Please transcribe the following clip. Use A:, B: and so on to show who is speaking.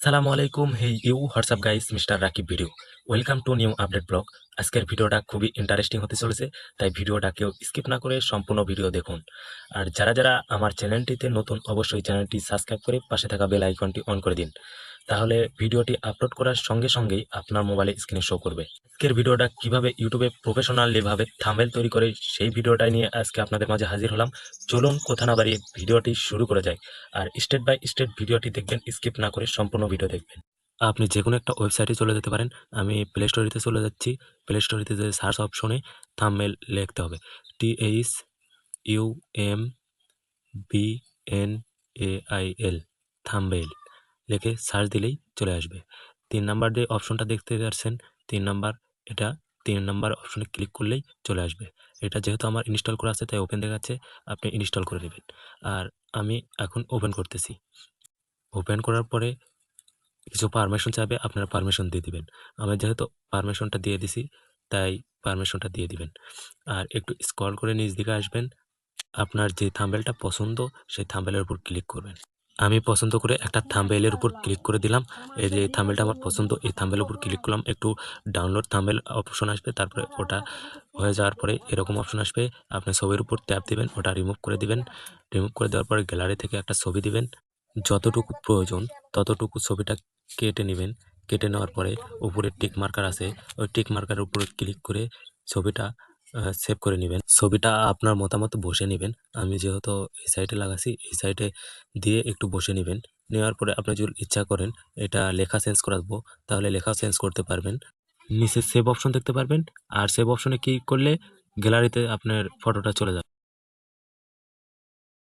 A: সালামু আলাইকুম, hey you what's up guys, mister Rakib video. Welcome to new update blog. আজকের ভিডিওটা খুবই ইন্টারেস্টিং হতে চলেছে, তাই ভিডিওটা কেউ স্কিপ না করে সম্পূর্ণ ভিডিও দেখুন। আর যারা যারা আমার চ্যানেলটিতে নতুন, অবশ্যই চ্যানেলটি সাবস্ক্রাইব করে পাশে থাকা বেল আইকনটি অন করে দিন, তাহলে ভিডিওটি আপলোড করার সঙ্গে সঙ্গেই আপনার মোবাইলে স্ক্রিনে শো করবে। আজকের ভিডিওটা কিভাবে ইউটিউবে প্রফেশনালি ভাবে থাম্বনেল তৈরি করে, সেই ভিডিওটা নিয়ে আজকে আপনাদের মাঝে হাজির হলাম। চলুন কথা না বাড়িয়ে ভিডিওটি শুরু করে যায়। আর স্টেপ বাই স্টেপ ভিডিওটি দেখবেন, স্কিপ না করে সম্পূর্ণ ভিডিও দেখবেন। আপনি যে কোনো একটা ওয়েবসাইটে চলে যেতে পারেন। আমি প্লে স্টোরিতে চলে যাচ্ছি। প্লে স্টোরিতে যে সার্চ অপশনে থাম্বনেল লিখতে হবে, THUMBNAIL, থাম্বনেল লিখে সার্চ দিলেই চলে আসবে। 3 নাম্বার যে অপশনটা দেখতে পাচ্ছেন, 3 নাম্বার, এটা 3 নাম্বার অপশনে ক্লিক করলেই চলে আসবে। এটা যেহেতু আমার ইনস্টল করা আছে তাই ওপেন দেখাচ্ছে, আপনি ইনস্টল করে নেবেন। আর আমি এখন ওপেন করতেছি। ওপেন করার পরে কিছু পারমিশন চাইবে, আপনারা পারমিশন দিয়ে দিবেন। আমি যেহেতু পারমিশনটা দিয়ে দিছি, তাই পারমিশনটা দিয়ে দিবেন। আর একটু স্ক্রল করে নিচ দিকে আসবেন। আপনার যে থাম্বনেলটা পছন্দ, সেই থাম্বনেলের উপর ক্লিক করবেন। আমি পছন্দ করে একটা থাম্বনেলের উপর ক্লিক করে দিলাম। এই যে থাম্বনেলটা আমার পছন্দ, এই থাম্বনেলের উপর ক্লিক করলাম। একটু ডাউনলোড থাম্বনেল অপশন আসবে, তারপরে ওটা হয়ে যাওয়ার পরে এরকম অপশন আসবে। আপনি ছবির উপর ট্যাপ দিবেন, ওটা রিমুভ করে দিবেন। রিমুভ করে দেওয়ার পরে গ্যালারি থেকে একটা ছবি দিবেন। যতটুকু প্রয়োজন ততটুকু ছবিটা কেটে নেবেন। কেটে নেওয়ার পরে উপরে টিক মার্কার আছে, ওই টিক মার্কারের উপরে ক্লিক করে ছবিটা সেভ করে নেবেন। ছবিটা আপনার মতামত বসে নেবেন। আমি যেহেতু এই সাইডে লাগাচ্ছি, এই সাইডে দিয়ে একটু বসে নেবেন। নেওয়ার পরে আপনি যদি ইচ্ছা করেন এটা লেখা চেঞ্জ করাবো, তাহলে লেখা চেঞ্জ করতে পারবেন। নিচে সেভ অপশন দেখতে পারবেন, আর সেভ অপশনে ক্লিক করলে গ্যালারিতে আপনার ফটোটা চলে যাবে।